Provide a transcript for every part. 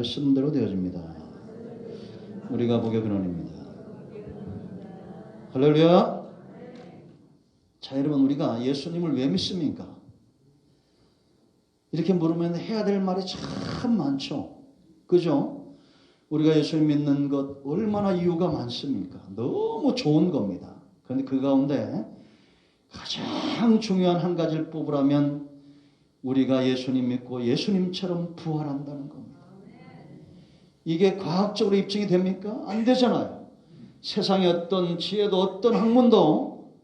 말씀대로 되어집니다. 우리가 복의 근원입니다. 할렐루야. 자, 여러분, 우리가 예수님을 왜 믿습니까? 이렇게 물으면 해야 될 말이 참 많죠. 그죠? 우리가 예수님 믿는 것 얼마나 이유가 많습니까? 너무 좋은 겁니다. 그런데 그 가운데 가장 중요한 한 가지를 뽑으라면 우리가 예수님 믿고 예수님처럼 부활한다는 겁니다. 이게 과학적으로 입증이 됩니까? 안 되잖아요. 세상의 어떤 지혜도 어떤 학문도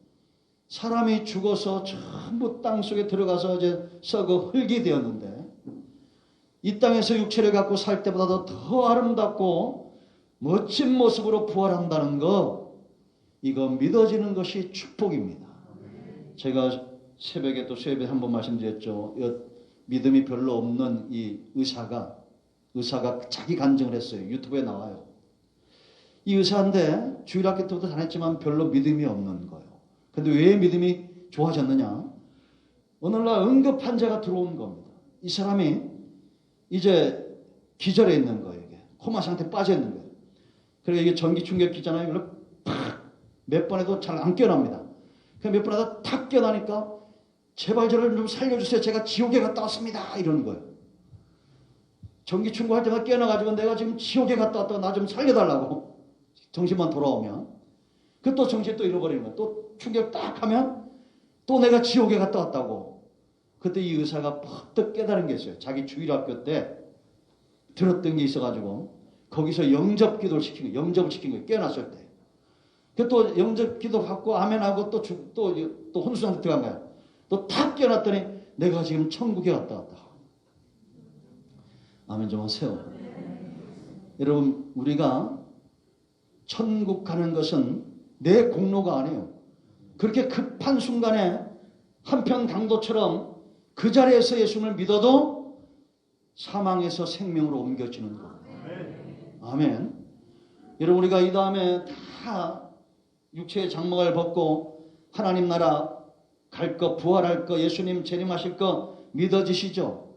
사람이 죽어서 전부 땅속에 들어가서 이제 썩어 흙이 되었는데 이 땅에서 육체를 갖고 살 때보다도 더 아름답고 멋진 모습으로 부활한다는 거, 이거 믿어지는 것이 축복입니다. 제가 새벽에 또 수요일에 한번 말씀드렸죠. 믿음이 별로 없는 이 의사가 자기 간증을 했어요. 유튜브에 나와요. 이 의사인데 주일학교 때부터 다녔지만 별로 믿음이 없는 거예요. 근데 왜 믿음이 좋아졌느냐? 어느 날 응급 환자가 들어온 겁니다. 이 사람이 이제 기절해 있는 거예요. 이게 코마 상태에 빠져 있는 거예요. 그리고 이게 전기 충격기잖아요. 이걸 팍 몇 번 해도 잘 안 깨어납니다. 그냥 몇 번 하다 탁 깨어나니까 제발 저를 좀 살려주세요. 제가 지옥에 갔다 왔습니다. 이러는 거예요. 전기 충격할 때만 깨어나가지고 내가 지금 지옥에 갔다 왔다고 나 좀 살려달라고. 정신만 돌아오면. 그 또 정신 또 잃어버리는 거예요. 또 충격 딱 하면 또 내가 지옥에 갔다 왔다고. 그때 이 의사가 퍽떡 깨달은 게 있어요. 자기 주일학교 때 들었던 게 있어가지고 거기서 영접 기도를 시킨 거예요. 영접을 시킨 거예요. 깨어났을 때. 그 또 영접 기도 받고 아멘하고 또 혼수상태 들어간 거예요. 또 탁 깨어났더니 내가 지금 천국에 갔다 왔다. 아멘 좀 하세요. 여러분, 우리가 천국 가는 것은 내 공로가 아니에요. 그렇게 급한 순간에 한편 강도처럼 그 자리에서 예수님을 믿어도 사망에서 생명으로 옮겨지는 겁니다. 아멘. 여러분, 우리가 이 다음에 다 육체의 장막을 벗고 하나님 나라 갈 거, 부활할 거, 예수님 재림하실 거 믿어지시죠?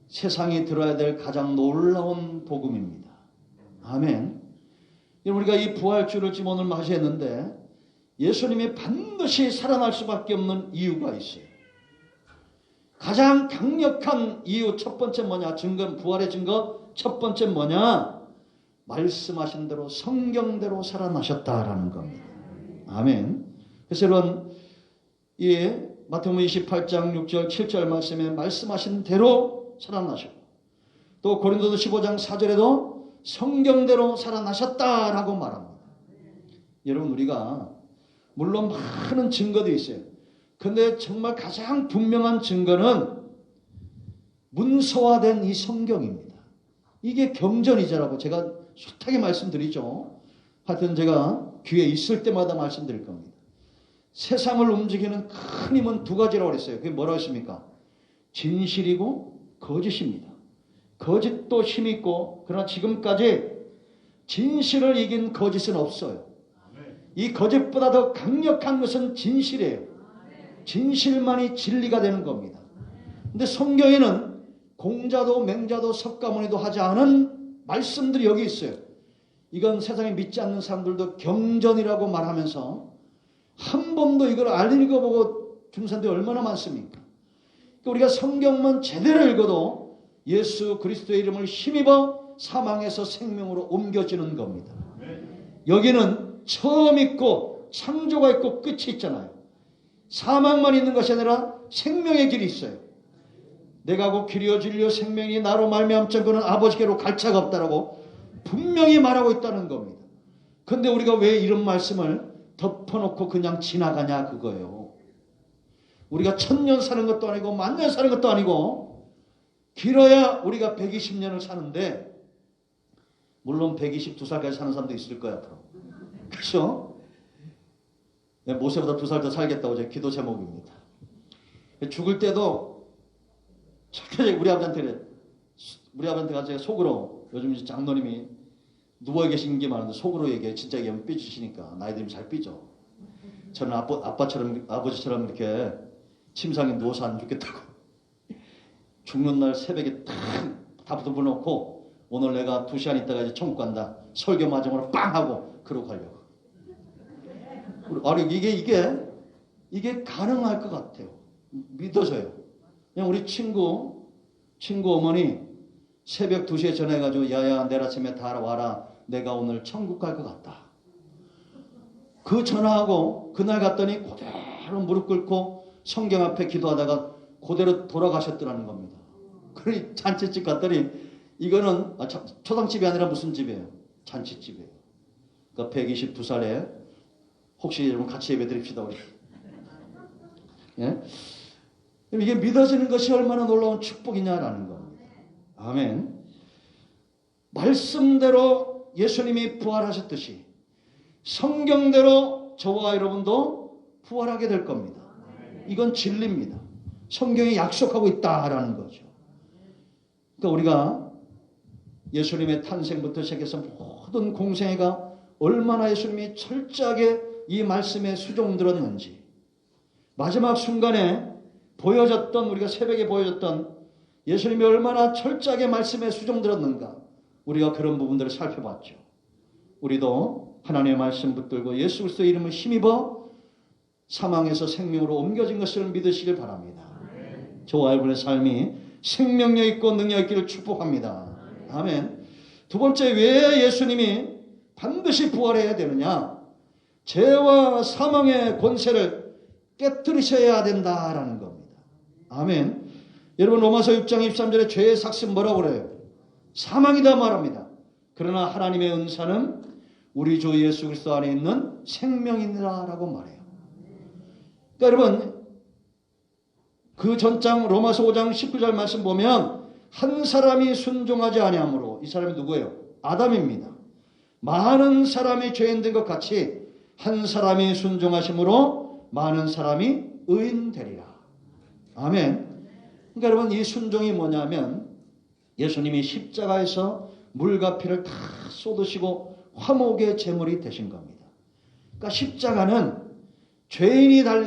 세상이 들어야 될 가장 놀라운 복음입니다. 아멘. 우리가 이 부활주를 지금 오늘 맞이했는데 예수님이 반드시 살아날 수밖에 없는 이유가 있어요. 가장 강력한 이유 첫 번째 뭐냐? 증거, 부활의 증거 첫 번째 뭐냐? 말씀하신 대로 성경대로 살아나셨다라는 겁니다. 아멘. 그래서 여러분, 마태복음 28장 6절 7절 말씀에 말씀하신 대로 살아나셨고, 또 고린도서 15장 4절에도 성경대로 살아나셨다라고 말합니다. 여러분, 우리가 물론 많은 증거도 있어요. 그런데 정말 가장 분명한 증거는 문서화된 이 성경입니다. 이게 경전이자라고 제가 숱하게 말씀드리죠. 하여튼 제가 기회 있을 때마다 말씀드릴 겁니다. 세상을 움직이는 큰 힘은 두 가지라고 그랬어요. 그게 뭐라고 했습니까? 진실이고 거짓입니다. 거짓도 힘이 있고, 그러나 지금까지 진실을 이긴 거짓은 없어요. 이 거짓보다 더 강력한 것은 진실이에요. 진실만이 진리가 되는 겁니다. 근데 성경에는 공자도 맹자도 석가모니도 하지 않은 말씀들이 여기 있어요. 이건 세상에 믿지 않는 사람들도 경전이라고 말하면서 한 번도 이걸 안 읽어보고 중산들이 얼마나 많습니까? 그러니까 우리가 성경만 제대로 읽어도 예수 그리스도의 이름을 힘입어 사망에서 생명으로 옮겨지는 겁니다. 여기는 처음 있고 창조가 있고 끝이 있잖아요. 사망만 있는 것이 아니라 생명의 길이 있어요. 내가 곧 길이요 진리요 생명이 나로 말미암자 그는 아버지께로 갈 자가 없다라고 분명히 말하고 있다는 겁니다. 그런데 우리가 왜 이런 말씀을 덮어놓고 그냥 지나가냐 그거예요. 우리가 1000년 사는 것도 아니고 만년 사는 것도 아니고 길어야 우리가 120년을 사는데, 물론 122살까지 사는 사람도 있을 거야 앞으로. 그렇죠? 모세보다 2살 더 살겠다고 제 기도 제목입니다. 죽을 때도 절대 우리 아버지한테 제가 속으로, 요즘 장로님이 누워 계신 게 많은데 속으로 얘기해. 진짜 얘기하면 삐지시니까. 나이 들면 잘 삐져. 저는 아버지처럼 이렇게 침상에 누워서 안 죽겠다고. 죽는 날 새벽에 다 붙어놓고 오늘 내가 2시간 있다가 이제 천국 간다. 설교 마지막으로 빵 하고 그러고 가려고. 아니 이게 가능할 것 같아요. 믿어져요. 그냥 우리 친구 어머니 새벽 2시에 전화해가지고 야야 내일 아침에 다 와라. 내가 오늘 천국 갈 것 같다. 그 전화하고 그날 갔더니 그대로 무릎 꿇고 성경 앞에 기도하다가 그대로 돌아가셨더라는 겁니다. 그러니 잔치집 갔더니 이거는 초상집이 아니라 무슨 집이에요? 잔치집이에요. 그러니까 122살에 혹시 여러분 같이 예배 드립시다 우리. 예? 이게 믿어지는 것이 얼마나 놀라운 축복이냐라는 겁니다. 아멘. 말씀대로 예수님이 부활하셨듯이 성경대로 저와 여러분도 부활하게 될 겁니다. 이건 진리입니다. 성경이 약속하고 있다라는 거죠. 그러니까 우리가 예수님의 탄생부터 시작해서 모든 공생애가 얼마나 예수님이 철저하게 이 말씀에 수종들었는지, 마지막 순간에 보여졌던, 우리가 새벽에 보여졌던 예수님이 얼마나 철저하게 말씀에 수종들었는가, 우리가 그런 부분들을 살펴봤죠. 우리도 하나님의 말씀 붙들고 예수 그리스도의 이름을 힘입어 사망에서 생명으로 옮겨진 것을 믿으시길 바랍니다. 저와 여러분의 삶이 생명력 있고 능력 있기를 축복합니다. 아멘. 두 번째, 왜 예수님이 반드시 부활해야 되느냐? 죄와 사망의 권세를 깨뜨리셔야 된다라는 겁니다. 아멘. 여러분 로마서 6장 23절에 죄의 삭은 뭐라고 그래요? 사망이다 말합니다. 그러나 하나님의 은사는 우리 주 예수 그리스도 안에 있는 생명이라고 말해요. 그러니까 여러분 그 전장 로마서 5장 19절 말씀 보면 한 사람이 순종하지 아니하므로, 이 사람이 누구예요? 아담입니다. 많은 사람이 죄인 된 것 같이 한 사람이 순종하심으로 많은 사람이 의인 되리라. 아멘. 그러니까 여러분 이 순종이 뭐냐면 예수님이 십자가에서 물과 피를 다 쏟으시고 화목의 제물이 되신 겁니다. 그러니까 십자가는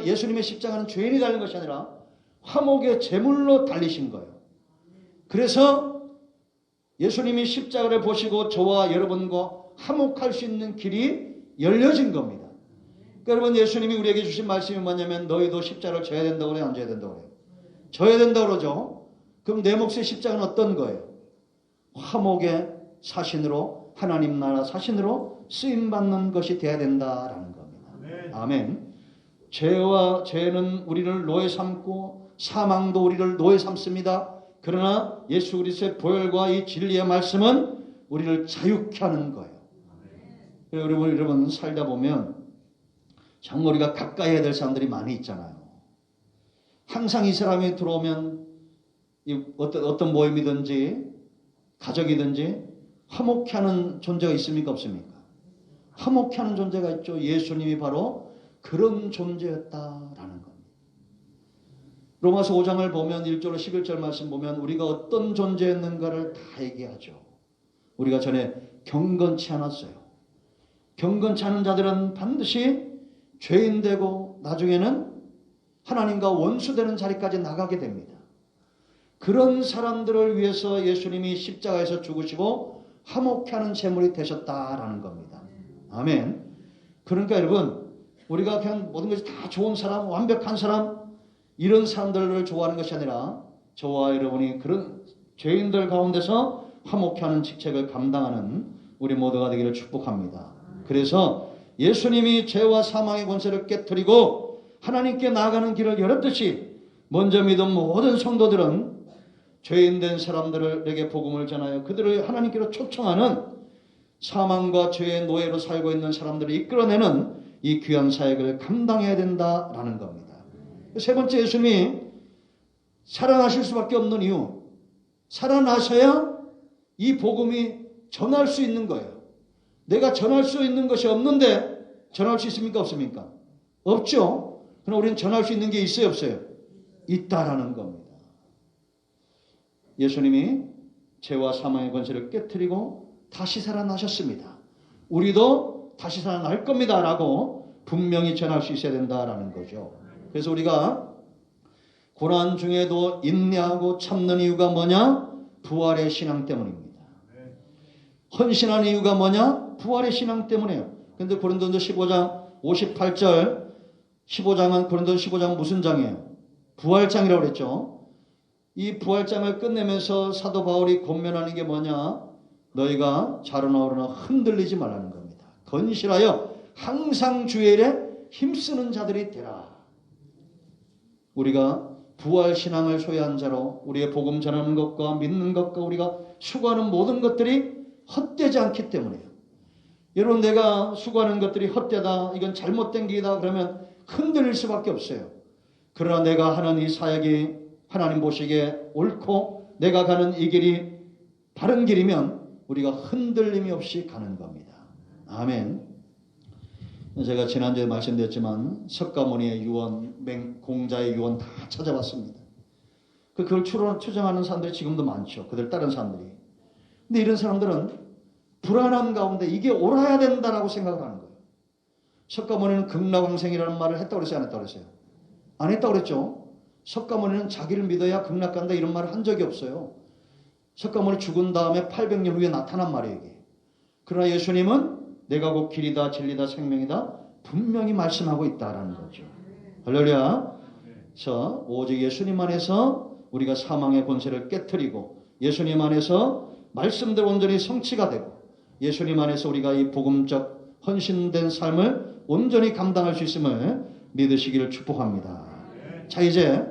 예수님의 십자가는 죄인이 달린 것이 아니라 화목의 제물로 달리신 거예요. 그래서 예수님이 십자가를 보시고 저와 여러분과 화목할 수 있는 길이 열려진 겁니다. 그러니까 여러분 예수님이 우리에게 주신 말씀이 뭐냐면 너희도 십자가를 져야 된다고 그래요? 안 져야 된다고 그래요? 져야 된다고 그러죠. 그럼 내 몫의 십자가는 어떤 거예요? 화목의 사신으로, 하나님 나라 사신으로 쓰임받는 것이 돼야 된다라는 겁니다. 아멘. 죄는 우리를 노예 삼고 사망도 우리를 노예 삼습니다. 그러나 예수 그리스도의 보혈과 이 진리의 말씀은 우리를 자유케 하는 거예요. 여러분 살다 보면 정말 우리가 가까이 해야 될 사람들이 많이 있잖아요. 항상 이 사람이 들어오면 어떤 모임이든지 가족이든지 화목케 하는 존재가 있습니까? 없습니까? 화목케 하는 존재가 있죠. 예수님이 바로 그런 존재였다라는 겁니다. 로마서 5장을 보면 1절로 11절 말씀 보면 우리가 어떤 존재였는가를 다 얘기하죠. 우리가 전에 경건치 않았어요. 경건치 않은 자들은 반드시 죄인 되고 나중에는 하나님과 원수되는 자리까지 나가게 됩니다. 그런 사람들을 위해서 예수님이 십자가에서 죽으시고 화목케 하는 제물이 되셨다라는 겁니다. 아멘. 그러니까 여러분 우리가 그냥 모든 것이 다 좋은 사람, 완벽한 사람, 이런 사람들을 좋아하는 것이 아니라 저와 여러분이 그런 죄인들 가운데서 화목케 하는 직책을 감당하는 우리 모두가 되기를 축복합니다. 그래서 예수님이 죄와 사망의 권세를 깨뜨리고 하나님께 나아가는 길을 열었듯이 먼저 믿은 모든 성도들은 죄인 된 사람들에게 복음을 전하여 그들을 하나님께로 초청하는 사망과 죄의 노예로 살고 있는 사람들을 이끌어내는 이 귀한 사역을 감당해야 된다라는 겁니다. 세 번째, 예수님이 살아나실 수밖에 없는 이유, 살아나셔야 이 복음이 전할 수 있는 거예요. 내가 전할 수 있는 것이 없는데 전할 수 있습니까? 없습니까? 없죠. 그럼 우리는 전할 수 있는 게 있어요? 없어요? 있다라는 겁니다. 예수님이 죄와 사망의 권세를 깨뜨리고 다시 살아나셨습니다. 우리도 다시 살아날 겁니다 라고 분명히 전할 수 있어야 된다라는 거죠. 그래서 우리가 고난 중에도 인내하고 참는 이유가 뭐냐? 부활의 신앙 때문입니다. 헌신한 이유가 뭐냐? 부활의 신앙 때문에요. 근데 고린도전서 15장 58절 15장은 고린도전서 15장은 무슨 장이에요? 부활장이라고 그랬죠. 이 부활장을 끝내면서 사도 바울이 권면하는 게 뭐냐? 너희가 자로나 오르나 흔들리지 말라는 겁니다. 건실하여 항상 주의 일에 힘쓰는 자들이 되라. 우리가 부활신앙을 소유한 자로 우리의 복음 전하는 것과 믿는 것과 우리가 수고하는 모든 것들이 헛되지 않기 때문에요. 여러분, 내가 수고하는 것들이 헛되다, 이건 잘못된 길이다 그러면 흔들릴 수밖에 없어요. 그러나 내가 하는 이 사역이 하나님 보시기에 옳고 내가 가는 이 길이 바른 길이면 우리가 흔들림이 없이 가는 겁니다. 아멘. 제가 지난주에 말씀드렸지만 석가모니의 유언, 공자의 유언 다 찾아봤습니다. 그걸 추정하는 사람들이 지금도 많죠. 그들 다른 사람들이. 근데 이런 사람들은 불안함 가운데 이게 옳아야 된다라고 생각을 하는 거예요. 석가모니는 극락왕생이라는 말을 했다고 그랬어요? 안 했다고 그랬어요? 안 했다고 그랬죠. 석가모니는 자기를 믿어야 극락 간다 이런 말을 한 적이 없어요. 석가모니 죽은 다음에 800년 후에 나타난 말이에요. 이게. 그러나 예수님은 내가 곧 길이다 진리다 생명이다 분명히 말씀하고 있다라는 거죠. 할렐루야. 그래서 오직 예수님 안에서 우리가 사망의 권세를 깨트리고 예수님 안에서 말씀대로 온전히 성취가 되고 예수님 안에서 우리가 이 복음적 헌신된 삶을 온전히 감당할 수 있음을 믿으시기를 축복합니다. 자, 이제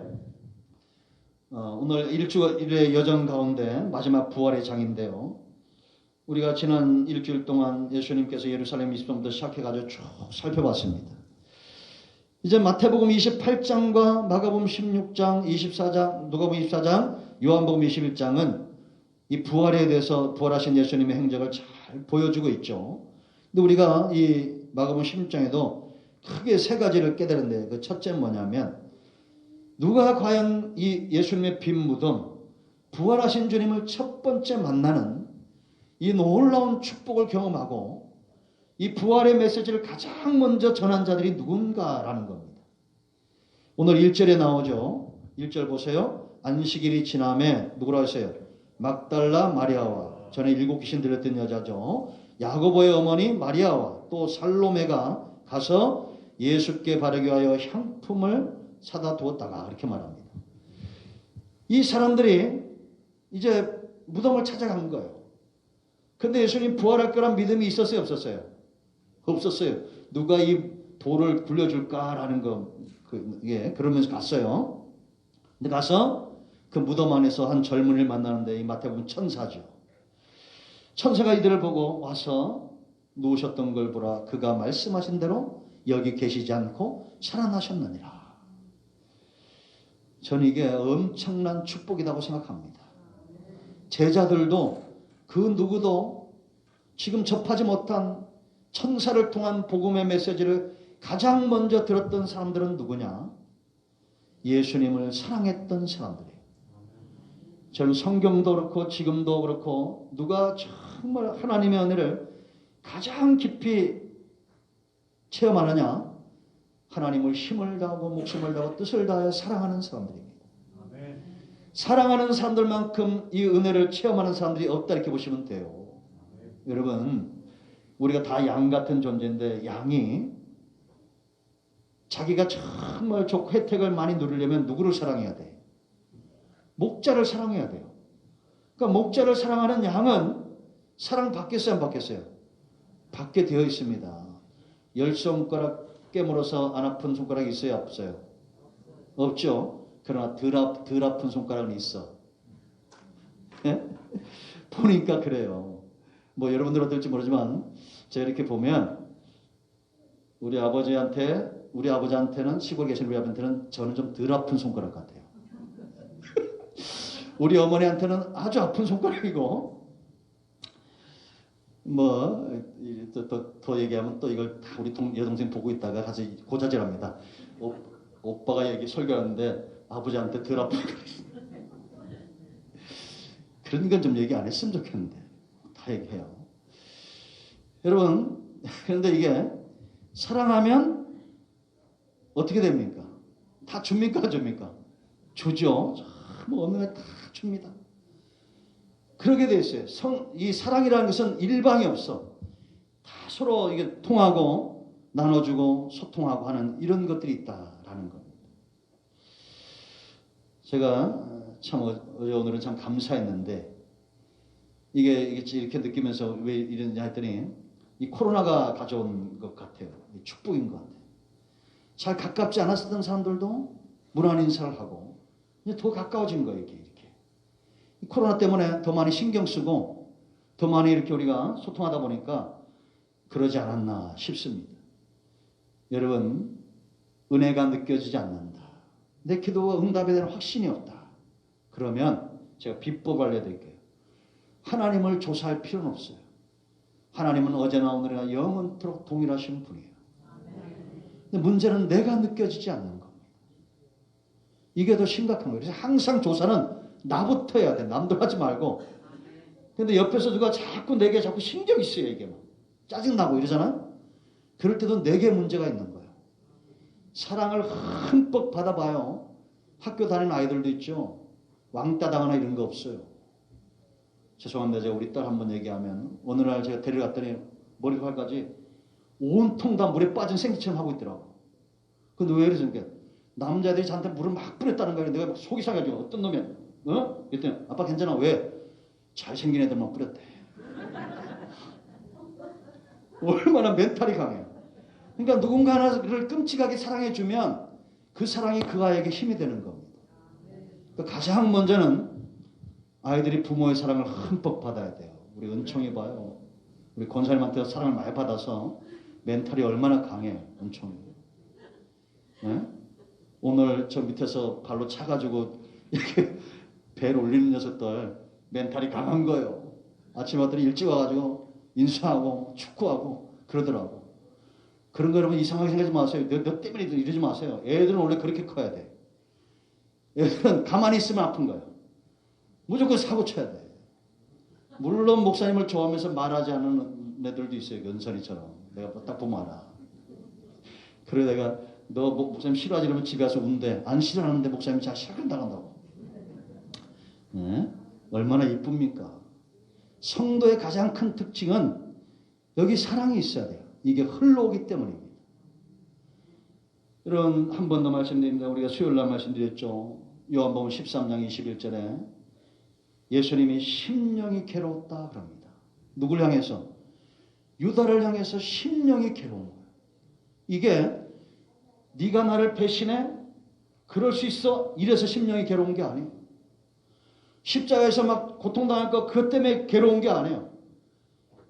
오늘 일주일의 여정 가운데 마지막 부활의 장인데요. 우리가 지난 일주일 동안 예수님께서 예루살렘 20장부터 시작해가지고 쭉 살펴봤습니다. 이제 마태복음 28장과 마가복음 16장, 24장, 누가복음 24장, 요한복음 21장은 이 부활에 대해서 부활하신 예수님의 행적을 잘 보여주고 있죠. 근데 우리가 이 마가복음 16장에도 크게 세 가지를 깨달은데 그 첫째는 뭐냐면 누가 과연 이 예수님의 빈 무덤, 부활하신 주님을 첫 번째 만나는 이 놀라운 축복을 경험하고 이 부활의 메시지를 가장 먼저 전한 자들이 누군가라는 겁니다. 오늘 1절에 나오죠. 1절 보세요. 안식일이 지남에 누구라고 했어요? 막달라 마리아와 전에 7 귀신 들렸던 여자죠. 야고보의 어머니 마리아와 또 살로메가 가서 예수께 바르기 위하여 향품을 사다 두었다가 이렇게 말합니다. 이 사람들이 이제 무덤을 찾아간 거예요. 근데 예수님 부활할 거란 믿음이 있었어요? 없었어요? 없었어요. 누가 이 돌을 굴려줄까라는 거, 그러면서 갔어요. 근데 가서 그 무덤 안에서 한 젊은이를 만나는데 이 마태복음 천사죠. 천사가 이들을 보고 와서 누우셨던 걸 보라. 그가 말씀하신 대로 여기 계시지 않고 살아나셨느니라. 저는 이게 엄청난 축복이라고 생각합니다. 제자들도 그 누구도 지금 접하지 못한 천사를 통한 복음의 메시지를 가장 먼저 들었던 사람들은 누구냐? 예수님을 사랑했던 사람들이에요. 저는 성경도 그렇고 지금도 그렇고 누가 정말 하나님의 은혜를 가장 깊이 체험하느냐? 하나님을 힘을 다하고 목숨을 다하고 뜻을 다하여 사랑하는 사람들입니다. 아멘. 사랑하는 사람들만큼 이 은혜를 체험하는 사람들이 없다 이렇게 보시면 돼요. 아멘. 여러분, 우리가 다 양 같은 존재인데 양이 자기가 정말 좋고 혜택을 많이 누리려면 누구를 사랑해야 돼? 목자를 사랑해야 돼요. 그러니까 목자를 사랑하는 양은 사랑받겠어요? 안 받겠어요? 받게 되어 있습니다. 10손가락 깨물어서 안 아픈 손가락이 있어요? 없어요? 없죠. 그러나 덜 아픈 손가락은 있어. 예? 보니까 그래요. 뭐 여러분들 어떨지 모르지만 제가 이렇게 보면 우리 아버지한테는 시골에 계신 우리 아버지한테는 저는 좀 덜 아픈 손가락 같아요. 우리 어머니한테는 아주 아픈 손가락이고 뭐 더 얘기하면 또 이걸 다 우리 여동생 보고 있다가 가서 고자질합니다. 오빠가 여기 설교하는데 아버지한테 덜 아픈 그런 건 좀 얘기 안 했으면 좋겠는데 다 얘기해요. 여러분, 그런데 이게 사랑하면 어떻게 됩니까? 다 줍니까? 줍니까? 주죠. 뭐 어느 날 다 줍니다. 그러게 돼 있어요. 이 사랑이라는 것은 일방이 없어. 다 서로 이게 통하고 나눠주고 소통하고 하는 이런 것들이 있다라는 겁니다. 제가 참 오늘은 참 감사했는데 이게 이렇게 느끼면서 왜 이러냐 했더니 이 코로나가 가져온 것 같아요. 축복인 것 같아요. 잘 가깝지 않았었던 사람들도 문안 인사를 하고 이제 더 가까워진 거예요. 이렇게. 코로나 때문에 더 많이 신경 쓰고 더 많이 이렇게 우리가 소통하다 보니까 그러지 않았나 싶습니다. 여러분, 은혜가 느껴지지 않는다. 내 기도가 응답에 대한 확신이 없다. 그러면 제가 비법 알려드릴게요. 하나님을 조사할 필요는 없어요. 하나님은 어제나 오늘이나 영원토록 동일하신 분이에요. 근데 문제는 내가 느껴지지 않는 겁니다. 이게 더 심각한 거예요. 그래서 항상 조사는 나부터 해야 돼. 남들 하지 말고. 근데 옆에서 누가 자꾸 내게 자꾸 신경이 쓰여 이게 막. 짜증나고 이러잖아. 그럴 때도 내게 문제가 있는 거예요. 사랑을 흠뻑 받아봐요. 학교 다니는 아이들도 있죠. 왕따 당하나 이런 거 없어요. 죄송합니다. 제가 우리 딸 한번 얘기하면 어느 날 제가 데려갔더니 머리칼까지 온통 다 물에 빠진 생쥐처럼 하고 있더라고. 근데 왜 이러지? 남자들이 저한테 물을 막 뿌렸다는 거예요. 내가 막 속이 상해가지고 어떤 놈이 그랬더니 아빠 괜찮아. 왜? 잘생긴 애들만 뿌렸대. 얼마나 멘탈이 강해요. 그러니까 누군가 하나를 끔찍하게 사랑해주면 그 사랑이 그 아이에게 힘이 되는 겁니다. 그러니까 가장 먼저는 아이들이 부모의 사랑을 흠뻑 받아야 돼요. 우리 은총이 봐요. 우리 권사님한테 사랑을 많이 받아서 멘탈이 얼마나 강해. 은총이. 네? 오늘 저 밑에서 발로 차가지고 이렇게 배를 올리는 녀석들 멘탈이 강한 거예요. 아침에 왔더니 일찍 와가지고 인사하고 축구하고 그러더라고. 그런 거 여러분 이상하게 생각하지 마세요. 너 때문에 이러지 마세요. 애들은 원래 그렇게 커야 돼. 애들은 가만히 있으면 아픈 거예요. 무조건 사고 쳐야 돼. 물론 목사님을 좋아하면서 말하지 않는 애들도 있어요. 연선이처럼. 내가 딱 보면 알아. 그래 내가 너 목사님 싫어하지 그러면 집에 와서 운대. 안 싫어하는데 목사님이 잘 싫어한다고. 네? 얼마나 이쁩니까? 성도의 가장 큰 특징은 여기 사랑이 있어야 돼요. 이게 흘러오기 때문입니다. 이런 한 번 더 말씀드립니다. 우리가 수요일날 말씀드렸죠. 요한복음 13장 21절에 예수님이 심령이 괴로웠다 그럽니다. 누굴 향해서? 유다를 향해서 심령이 괴로운 거예요. 이게 네가 나를 배신해? 그럴 수 있어? 이래서 심령이 괴로운 게 아니에요. 십자가에서 막 고통당할 거 그것 때문에 괴로운 게 아니에요.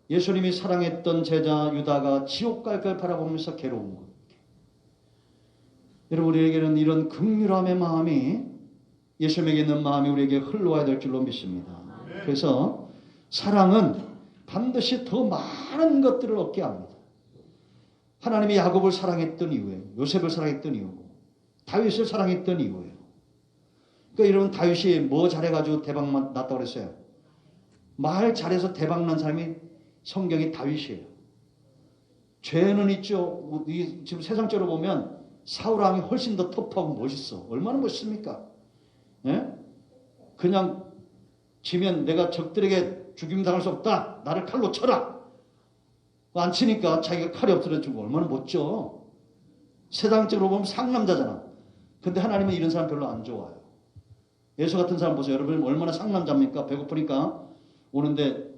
예수님이 사랑했던 제자 유다가 지옥 갈 걸 바라보면서 괴로운 거예요. 여러분 우리에게는 이런 긍휼함의 마음이 예수님에게 있는 마음이 우리에게 흘러와야 될 줄로 믿습니다. 그래서 사랑은 반드시 더 많은 것들을 얻게 합니다. 하나님이 야곱을 사랑했던 이유예요. 요셉을 사랑했던 이유고 다윗을 사랑했던 이유예요. 그러니까 여러분 다윗이 뭐 잘해가지고 대박 났다고 그랬어요. 말 잘해서 대박 난 사람이 성경이 다윗이에요. 죄는 있죠. 지금 세상적으로 보면 사울왕이 훨씬 더 터프하고 멋있어. 얼마나 멋있습니까? 예? 그냥 지면 내가 적들에게 죽임당할 수 없다. 나를 칼로 쳐라. 안 치니까 자기가 칼이 엎드려주고 얼마나 멋져. 세상적으로 보면 상남자잖아. 근데 하나님은 이런 사람 별로 안 좋아요. 예수 같은 사람 보세요. 여러분 얼마나 상남자입니까? 배고프니까 오는데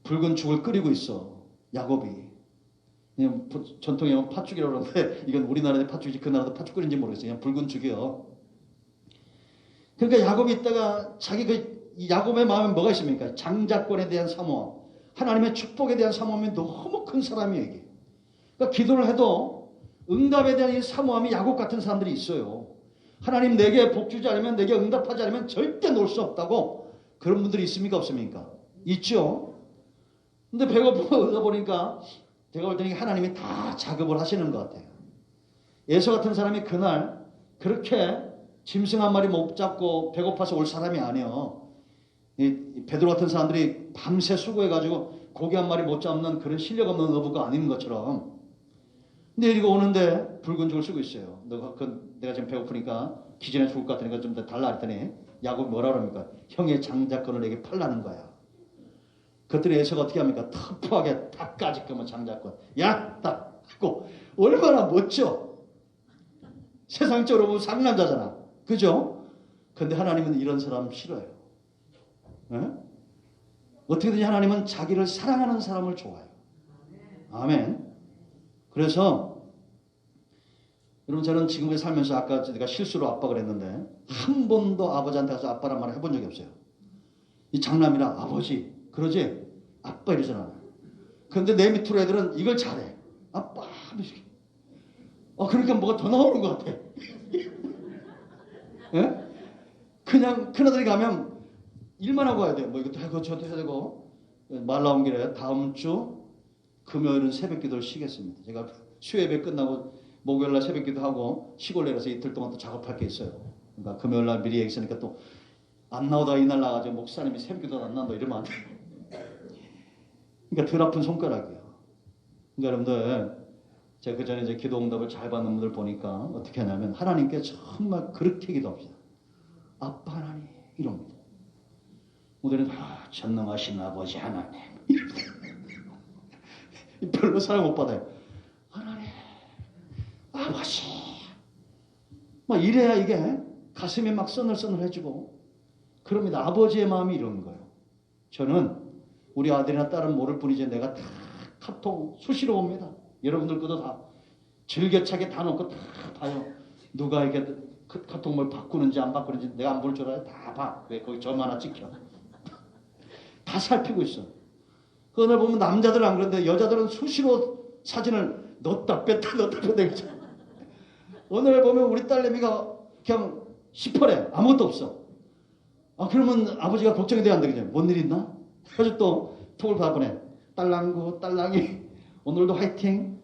붉은 죽을 끓이고 있어. 야곱이. 그냥 전통에 팥죽이라고 그러는데 이건 우리나라의 팥죽이지 그 나라도 팥죽 끓인지 모르겠어요. 그냥 붉은 죽이요. 그러니까 야곱이 있다가 자기 야곱의 마음에 뭐가 있습니까? 장자권에 대한 사모함. 하나님의 축복에 대한 사모함이 너무 큰 사람이에요. 이게. 그러니까 기도를 해도 응답에 대한 이 사모함이 야곱 같은 사람들이 있어요. 하나님 내게 복 주지 않으면 내게 응답하지 않으면 절대 놓을 수 없다고 그런 분들이 있습니까? 없습니까? 있죠. 근데 배고프다 보니까 제가 볼 때는 하나님이 다 작업을 하시는 것 같아요. 예수 같은 사람이 그날 그렇게 짐승 한 마리 못 잡고 배고파서 올 사람이 아니에요. 이 베드로 같은 사람들이 밤새 수고해가지고 고기 한 마리 못 잡는 그런 실력 없는 어부가 아닌 것처럼. 근데 이리고 오는데 붉은 죽을 쓰고 있어요. 내가 지금 배고프니까 기전에 죽을 것 같으니까 좀 더 달라 했더니 야곱이 뭐라 그럽니까? 형의 장자권을 내게 팔라는 거야. 그랬더니 에서가 어떻게 합니까? 터프하게 탁까지 끄면 장자권. 야! 딱 하고. 얼마나 멋져. 세상적으로 보면 상남자잖아. 그죠? 근데 하나님은 이런 사람 싫어요. 에? 어떻게든지 하나님은 자기를 사랑하는 사람을 좋아해요. 아멘. 그래서 여러분 저는 지금까지 살면서 아까 제가 실수로 압박을 했는데 한 번도 아버지한테 가서 아빠란 말을 해본 적이 없어요. 이 장남이라 아버지 그러지 아빠 이러잖아. 그런데 내 밑으로 애들은 이걸 잘해. 아빠 그러니까 뭐가 더 나오는 것 같아. 예? 그냥 큰아들이 가면 일만 하고 와야 돼. 뭐 이것도 하고 저것도 해야 되고. 말 나온 길에 다음 주 금요일은 새벽기도를 쉬겠습니다. 제가 수요예배 끝나고 목요일날 새벽기도 하고 시골 내려서 이틀 동안 또 작업할 게 있어요. 그러니까 금요일날 미리 얘기 있으니까 또 안 나오다가 이날 나가지고 목사님이 새벽기도 안 나온다 이러면 안 돼. 그러니까 덜 아픈 손가락이에요. 그러니까 여러분들 제가 그 전에 이제 기도 응답을 잘 받는 분들 보니까 어떻게 하냐면 하나님께 정말 그렇게 기도합시다. 아빠 하나님 이럽니다. 우리는 전능하신 아버지 하나님 이럽니다. 별로 사랑 못 받아요. 하나님 아버지 막 이래야 이게 가슴이 막 써늘써늘해지고 그럽니다. 아버지의 마음이 이런 거예요. 저는 우리 아들이나 딸은 모를 뿐이지 내가 다 카톡 수시로 옵니다. 여러분들 것도 다 즐겨차게 다 놓고 다 봐요. 누가 이렇게 카톡 뭘 바꾸는지 안 바꾸는지 내가 안 볼 줄 알아요. 다 봐. 왜 거기 점 하나 찍혀. 다 살피고 있어. 그날 보면 남자들은 안 그런데 여자들은 수시로 사진을 넣었다 뺐다 그러죠. 오늘 보면 우리 딸내미가 그냥 시퍼래. 아무것도 없어. 그러면 아버지가 걱정이 돼야 안 되겠죠. 뭔 일 있나? 그래서 또 톡을 받아보내. 딸랑구 딸랑이 오늘도 화이팅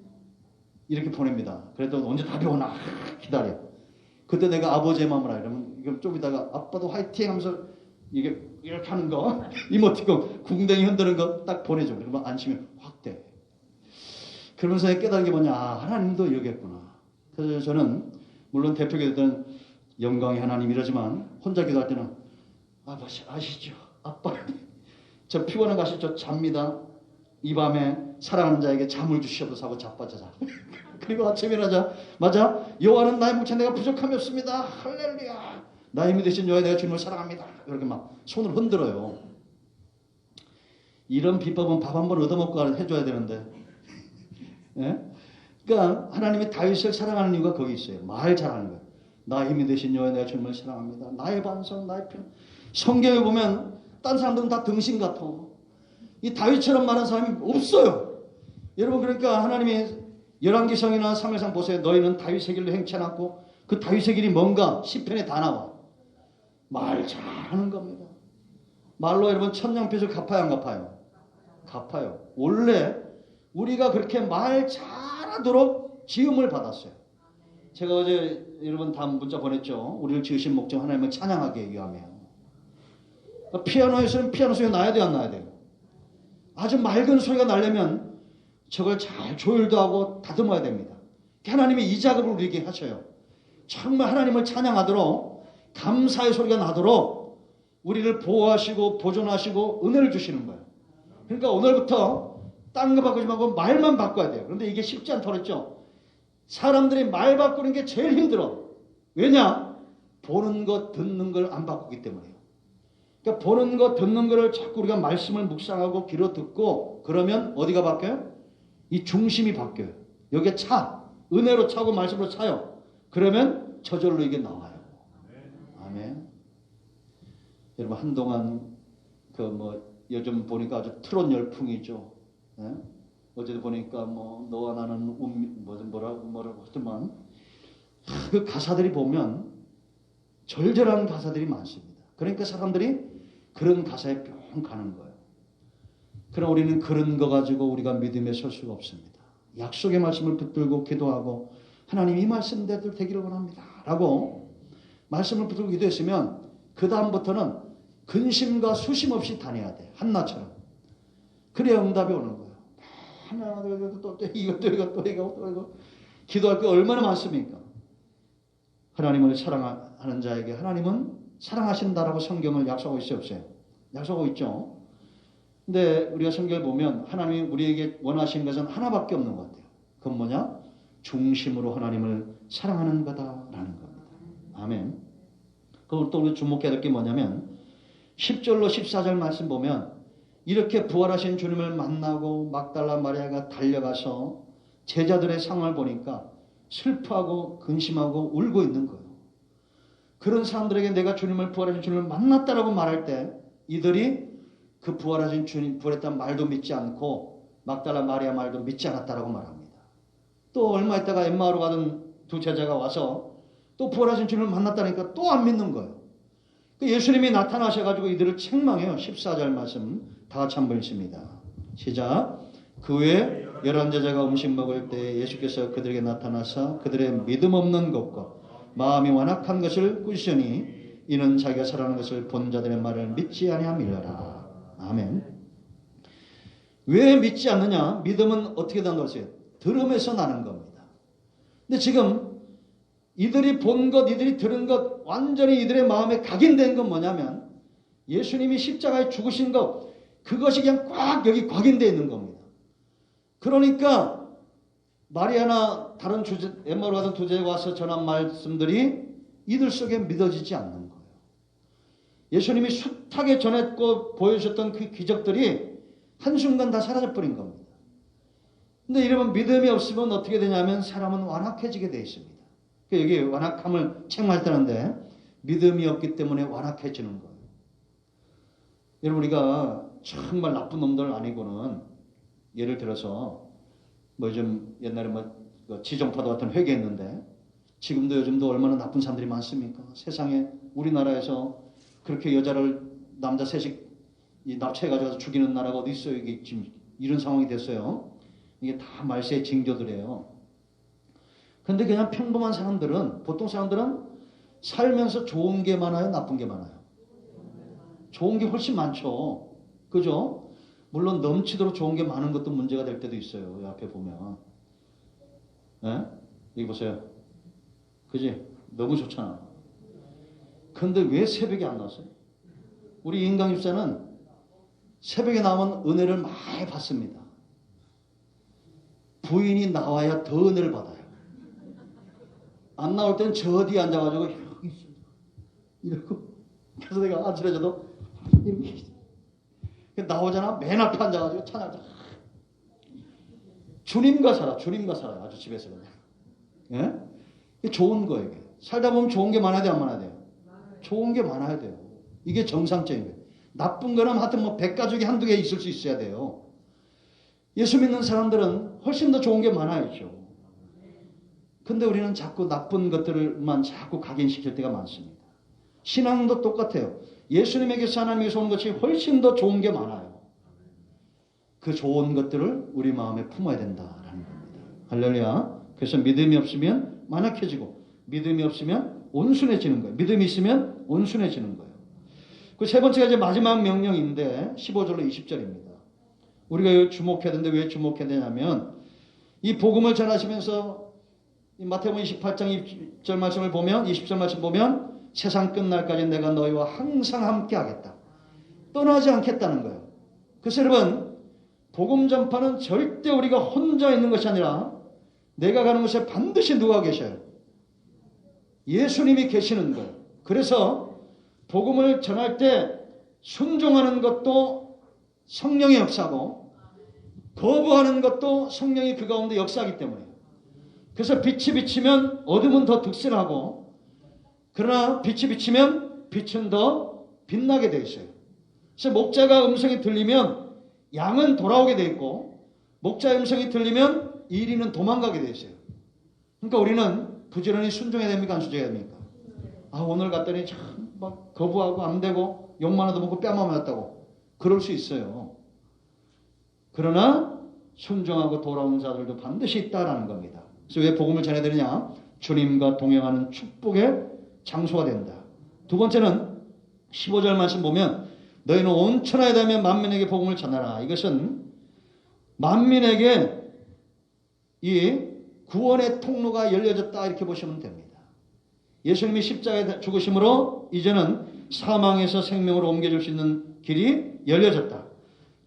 이렇게 보냅니다. 그래도 언제 답이 오나 기다려. 그때 내가 아버지의 마음을 알려면 이걸 좀 이따가 아빠도 화이팅 하면서 이게 이렇게 하는 거 이모티콘 궁뎅이 흔드는 거 딱 보내줘. 그러면 안심이 확 돼. 그러면서 깨달은 게 뭐냐. 하나님도 이러겠구나. 그래서 저는 물론 대표기도는 영광의 하나님 이러지만 혼자 기도할 때는 아버지 아시죠? 아빠 저 피곤한 거 아시죠? 잡니다. 이 밤에 사랑하는 자에게 잠을 주시옵소서 하고 자빠져자. 그리고 아침에 일어나자 맞아 여호와는 나의 목자 내가 부족함이 없습니다. 할렐루야. 나의 힘이 되신 여호와 내가 주님을 사랑합니다. 이렇게 막 손을 흔들어요. 이런 비법은 밥 한 번 얻어먹고 해줘야 되는데. 예? 그러니까 하나님이 다윗을 사랑하는 이유가 거기 있어요. 말 잘하는 거예요. 나의 힘이 되신 여호와 내가 주님을 사랑합니다. 나의 반석 나의 편. 성경에 보면 다른 사람들은 다 등신 같아. 이 다윗처럼 말하는 사람이 없어요. 여러분 그러니까 하나님이 열왕기성이나 사무엘상 보세요. 너희는 다윗의 길로 행치 않았고 그 다윗의 길이 뭔가 시편에 다 나와. 말 잘하는 겁니다. 말로 여러분 천냥빚을 갚아요 안 갚아요? 갚아요. 원래 우리가 그렇게 말 잘하도록 지음을 받았어요. 제가 어제 여러분 다 문자 보냈죠. 우리를 지으신 목적 하나님을 찬양하기 위함이에요. 피아노에서는 피아노 소리가 나야 돼요 안 나야 돼요? 아주 맑은 소리가 나려면 저걸 잘 조율도 하고 다듬어야 됩니다. 하나님이 이 작업을 우리에게 하셔요. 정말 하나님을 찬양하도록 감사의 소리가 나도록 우리를 보호하시고 보존하시고 은혜를 주시는 거예요. 그러니까 오늘부터 딴 거 바꾸지 말고 말만 바꿔야 돼요. 그런데 이게 쉽지 않다고 그랬죠. 사람들이 말 바꾸는 게 제일 힘들어. 왜냐? 보는 것 듣는 걸 안 바꾸기 때문에요. 그러니까 보는 것 듣는 거를 자꾸 우리가 말씀을 묵상하고 귀로 듣고 그러면 어디가 바뀌어요? 이 중심이 바뀌어요. 여기에 차. 은혜로 차고 말씀으로 차요. 그러면 저절로 이게 나와요. 아멘. 여러분 한동안 요즘 보니까 아주 트롯 열풍이죠. 예? 어제도 보니까 너와 나는 뭐라고 하더만 그 가사들이 보면 절절한 가사들이 많습니다. 그러니까 사람들이 그런 가사에 뿅 가는 거예요. 그러나 우리는 그런 거 가지고 우리가 믿음에 설 수가 없습니다. 약속의 말씀을 붙들고 기도하고 하나님 이 말씀대로 되기를 원합니다. 라고 말씀을 붙들고 기도했으면 그 다음부터는 근심과 수심 없이 다녀야 돼. 한나처럼. 그래야 응답이 오는 거예요. 하나 또 이거 기도할 게 얼마나 많습니까? 하나님을 사랑하는 자에게 하나님은 사랑하신다라고 성경을 약속하고 있어요 없어요? 약속하고 있죠. 근데 우리가 성경을 보면 하나님이 우리에게 원하시는 것은 하나밖에 없는 것 같아요. 그건 뭐냐? 중심으로 하나님을 사랑하는 거다라는 겁니다. 아멘. 그리고 또 우리 주목해야 될 게 뭐냐면 10절로 14절 말씀 보면 이렇게 부활하신 주님을 만나고 막달라 마리아가 달려가서 제자들의 상황을 보니까 슬퍼하고 근심하고 울고 있는 거예요. 그런 사람들에게 내가 주님을 부활하신 주님을 만났다라고 말할 때 이들이 그 부활하신 주님 부활했다는 말도 믿지 않고 막달라 마리아 말도 믿지 않았다라고 말합니다. 또 얼마 있다가 엠마오로 가던 두 제자가 와서 또 부활하신 주님을 만났다니까 또 안 믿는 거예요. 예수님이 나타나셔가지고 이들을 책망해요. 14절 말씀 다 같이 한번 읽습니다. 시작. 그 후에 11제자가 음식 먹을 때 예수께서 그들에게 나타나사 그들의 믿음 없는 것과 마음이 완악한 것을 꾸짖으니 이는 자기가 살아난 것을 본 자들의 말을 믿지 아니함이라. 아멘. 왜 믿지 않느냐? 믿음은 어떻게 된다고 했어요? 들음에서 나는 겁니다. 근데 지금 이들이 본 것, 이들이 들은 것, 완전히 이들의 마음에 각인된 건 뭐냐면 예수님이 십자가에 죽으신 것, 그것이 그냥 꽉 여기 각인되어 있는 겁니다. 그러니까 마리아나 다른 엠마오로 가던 두 제자가 와서 전한 말씀들이 이들 속에 믿어지지 않는 거예요. 예수님이 숱하게 전했고 보여주셨던 그 기적들이 한순간 다 사라져버린 겁니다. 근데 이러면 믿음이 없으면 어떻게 되냐면 사람은 완악해지게 되어 있습니다. 여기 완악함을 책망했다는데 믿음이 없기 때문에 완악해지는 거예요. 여러분 우리가 정말 나쁜 놈들 아니고는 예를 들어서 뭐 요즘 옛날에 뭐 지정파도 같은 회개했는데 지금도 요즘도 얼마나 나쁜 사람들이 많습니까? 세상에 우리나라에서 그렇게 여자를 남자 셋이 납치해가지고 죽이는 나라가 어디 있어요? 이게 지금 이런 상황이 됐어요. 이게 다 말세의 징조들이에요. 근데 그냥 평범한 사람들은 보통 사람들은 살면서 좋은 게 많아요? 나쁜 게 많아요? 좋은 게 훨씬 많죠. 그죠? 물론 넘치도록 좋은 게 많은 것도 문제가 될 때도 있어요. 이 앞에 보면. 예? 여기 보세요. 그지? 너무 좋잖아. 근데 왜 새벽에 안 나왔어요? 우리 인강 집사는 새벽에 나오면 은혜를 많이 받습니다. 부인이 나와야 더 은혜를 받아요. 안 나올 땐 저 뒤에 앉아가지고 이러고 그래서 내가 아찔해져도 나오잖아. 맨 앞에 앉아가지고 찬양하자. 주님과 살아. 주님과 살아요. 아주 집에서 그냥. 예? 이게 좋은 거예요. 이게. 살다 보면 좋은 게 많아야 돼요? 안 많아야 돼요? 좋은 게 많아야 돼요. 이게 정상적인 거예요. 나쁜 거는 하여튼 뭐 100가족이 한두 개 있을 수 있어야 돼요. 예수 믿는 사람들은 훨씬 더 좋은 게 많아야죠. 근데 우리는 자꾸 나쁜 것들만 자꾸 각인시킬 때가 많습니다. 신앙도 똑같아요. 예수님에게서 하나님에게서 오는 것이 훨씬 더 좋은 게 많아요. 그 좋은 것들을 우리 마음에 품어야 된다라는 겁니다. 할렐루야. 그래서 믿음이 없으면 만약해지고 믿음이 없으면 온순해지는 거예요. 믿음이 있으면 온순해지는 거예요. 그 세 번째가 이제 마지막 명령인데 15절로 20절입니다. 우리가 주목해야 되는데 왜 주목해야 되냐면 이 복음을 전하시면서 이 마태복음 28장 20절 말씀을 보면 20절 말씀 보면 세상 끝날까지 내가 너희와 항상 함께 하겠다. 떠나지 않겠다는 거예요. 그래서 여러분 복음 전파는 절대 우리가 혼자 있는 것이 아니라 내가 가는 곳에 반드시 누가 계셔요? 예수님이 계시는 거예요. 그래서 복음을 전할 때 순종하는 것도 성령의 역사고 거부하는 것도 성령이 그 가운데 역사하기 때문에 그래서 빛이 비치면 어둠은 더 득실하고 그러나 빛이 비치면 빛은 더 빛나게 되어 있어요. 그래서 목자가 음성이 들리면 양은 돌아오게 되어 있고 목자의 음성이 들리면 이리는 도망가게 되어 있어요. 그러니까 우리는 부지런히 순종해야 됩니까? 안 순종해야 됩니까? 아 오늘 갔더니 참 막 거부하고 안 되고 욕만 하도 먹고 뺨만 맞았다고 그럴 수 있어요. 그러나 순종하고 돌아오는 자들도 반드시 있다라는 겁니다. 그래서 왜 복음을 전해야 되느냐? 주님과 동행하는 축복의 장소가 된다. 두 번째는 15절 말씀 보면 너희는 온 천하에 다니며 만민에게 복음을 전하라. 이것은 만민에게 이 구원의 통로가 열려졌다 이렇게 보시면 됩니다. 예수님이 십자가에 죽으심으로 이제는 사망에서 생명으로 옮겨줄 수 있는 길이 열려졌다.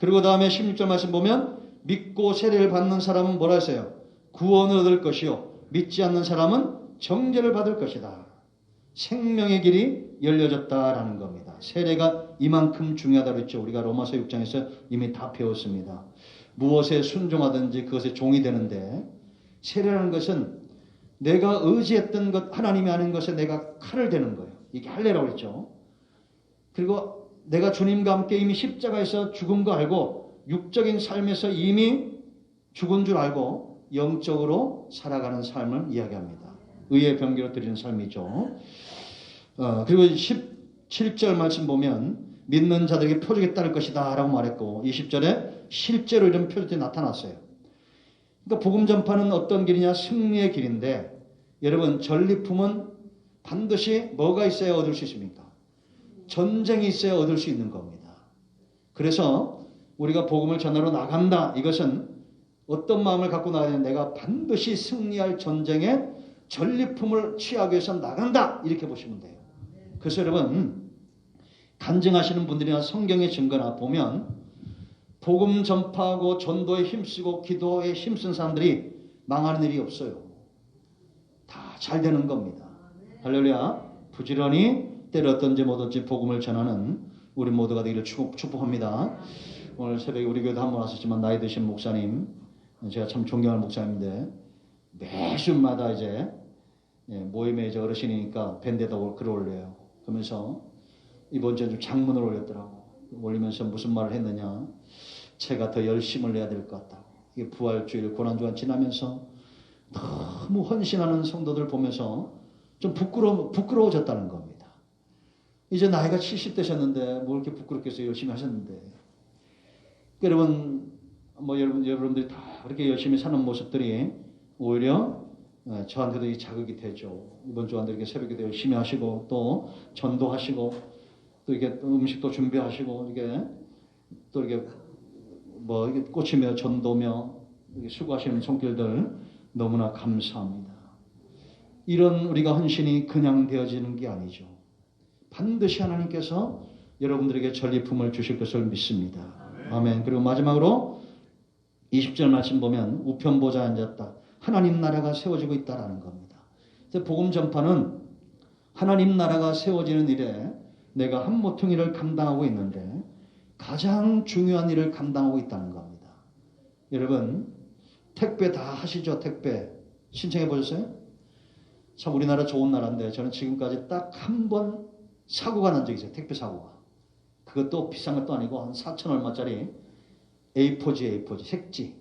그리고 다음에 16절 말씀 보면 믿고 세례를 받는 사람은 뭐라 했어요? 구원을 얻을 것이요 믿지 않는 사람은 정죄를 받을 것이다. 생명의 길이 열려졌다라는 겁니다. 세례가 이만큼 중요하다고 했죠. 우리가 로마서 6장에서 이미 다 배웠습니다. 무엇에 순종하든지 그것에 종이 되는데, 세례라는 것은 내가 의지했던 것, 하나님이 하는 것에 내가 칼을 대는 거예요. 이게 할례라고 했죠. 그리고 내가 주님과 함께 이미 십자가에서 죽은 거 알고 육적인 삶에서 이미 죽은 줄 알고 영적으로 살아가는 삶을 이야기합니다. 의의 병기로 드리는 삶이죠. 그리고 17절 말씀 보면 믿는 자들에게 표적이 따를 것이다 라고 말했고, 20절에 실제로 이런 표적이 나타났어요. 그러니까 복음 전파는 어떤 길이냐? 승리의 길인데, 여러분 전리품은 반드시 뭐가 있어야 얻을 수 있습니까? 전쟁이 있어야 얻을 수 있는 겁니다. 그래서 우리가 복음을 전하러 나간다. 이것은 어떤 마음을 갖고 나가야 되냐? 내가 반드시 승리할 전쟁에 전리품을 취하기 위해서 나간다. 이렇게 보시면 돼요. 그래서 여러분, 간증하시는 분들이나 성경의 증거나 보면 복음 전파하고 전도에 힘쓰고 기도에 힘쓴 사람들이 망하는 일이 없어요. 다 잘 되는 겁니다. 할렐루야. 부지런히 때를 어떤지 뭐든지 복음을 전하는 우리 모두가 되기를 축복합니다. 오늘 새벽에 우리 교회도 한번 왔었지만 나이 드신 목사님, 제가 참 존경하는 목사님인데 매주마다 이제 모임에 이제 어르신이니까 밴드에다 글을 올려요. 그러면서 이번 주에 좀 장문을 올렸더라고. 올리면서 무슨 말을 했느냐? 제가 더 열심을 내야 될 것 같다고. 이게 부활주일 고난주간 지나면서 너무 헌신하는 성도들 보면서 좀 부끄러워졌다는 겁니다. 이제 나이가 70되셨는데 뭘 이렇게 부끄럽겠어요? 열심히 하셨는데. 여러분, 여러분들이 다 그렇게 열심히 사는 모습들이 오히려 저한테도 이 자극이 되죠. 이번 주간도 이렇게 새벽에도 열심히 하시고 또 전도하시고 또 이게 음식도 준비하시고 이게 또 이게 이게 꽂히며 전도며 수고하시는 손길들 너무나 감사합니다. 이런 우리가 헌신이 그냥 되어지는 게 아니죠. 반드시 하나님께서 여러분들에게 전리품을 주실 것을 믿습니다. 아멘. 그리고 마지막으로 20절 말씀 보면 우편 보좌에 앉았다. 하나님 나라가 세워지고 있다라는 겁니다. 복음 전파는 하나님 나라가 세워지는 일에 내가 한 모퉁이 일을 감당하고 있는데 가장 중요한 일을 감당하고 있다는 겁니다. 여러분, 택배 다 하시죠? 택배 신청해 보셨어요? 참 우리나라 좋은 나라인데 저는 지금까지 딱 한 번 사고가 난 적이 있어요. 택배 사고가. 그것도 비싼 것도 아니고 한 4천 얼마짜리 A4지 색지.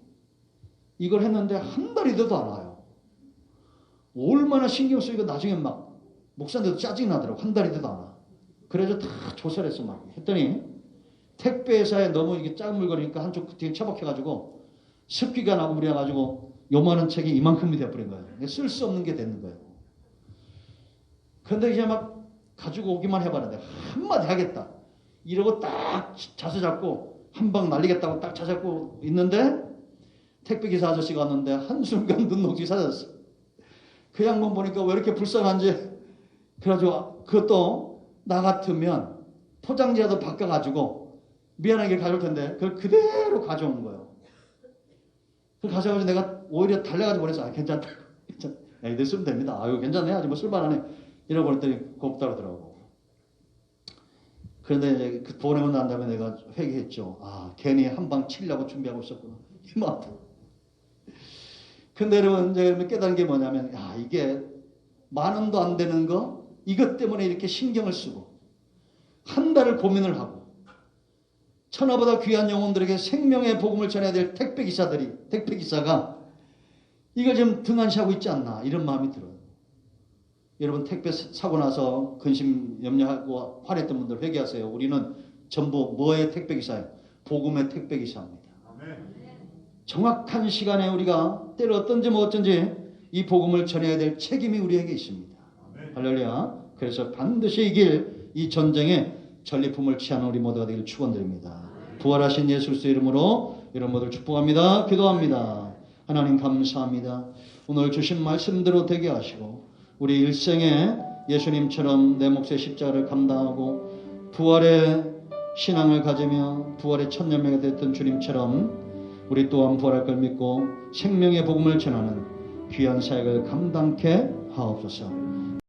이걸 했는데 한 달이 돼도 안 와요. 얼마나 신경 쓰이고 나중에 막 목사님도 짜증이 나더라고. 한 달이 돼도 안 와. 그래서 다 조사를 했어. 막 했더니 택배회사에 너무 이게 작은 물건이니까 한쪽 뒤에 처박혀가지고 습기가 나고 그래가지고 요만한 책이 이만큼이 돼버린 거예요. 쓸 수 없는 게 되는 거예요. 그런데 이제 막 가지고 오기만 해봤는데 한마디 하겠다. 이러고 딱 자세 잡고 한 방 날리겠다고 딱 자세 잡고 있는데 택배기사 아저씨가 왔는데 한순간 눈녹이 사라졌어. 그 양반 보니까 왜 이렇게 불쌍한지. 그래가지고 그것도 나 같으면 포장지라도 바꿔가지고 미안하게 가져올 텐데 그걸 그대로 가져온 거예요. 그걸 가져가지고 내가 오히려 달래가지고 보냈어. 괜찮다. 이들 쓰면 됩니다. 아유 괜찮네. 아직 뭐 쓸만하네. 이러고 그랬더니 곱다 그러더라고. 그런데 이제 그 보내고 난 다음에 내가 회개했죠. 괜히 한 방 치려고 준비하고 있었구나. 이만. 근데 여러분, 제가 깨달은 게 뭐냐면, 이게 10,000원도 안 되는 거, 이것 때문에 이렇게 신경을 쓰고, 한 달을 고민을 하고, 천하보다 귀한 영혼들에게 생명의 복음을 전해야 될 택배기사가 이걸 지금 등한시하고 있지 않나, 이런 마음이 들어요. 여러분, 택배 사고 나서 근심 염려하고 화냈던 분들 회개하세요. 우리는 전부 뭐의 택배기사예요? 복음의 택배기사입니다. 정확한 시간에 우리가 때로 어떤지 뭐 어쩐지 이 복음을 전해야 될 책임이 우리에게 있습니다. 할렐루야. 그래서 반드시 이길 이 전쟁에 전리품을 취하는 우리 모두가 되기를 축원드립니다. 부활하신 예수 그리스도의 이름으로 여러분 모두를 축복합니다. 기도합니다. 하나님 감사합니다. 오늘 주신 말씀대로 되게 하시고 우리 일생에 예수님처럼 내 몫의 십자가를 감당하고 부활의 신앙을 가지며 부활의 첫 열매가 됐던 주님처럼 우리 또한 부활할 걸 믿고 생명의 복음을 전하는 귀한 사역을 감당케 하옵소서.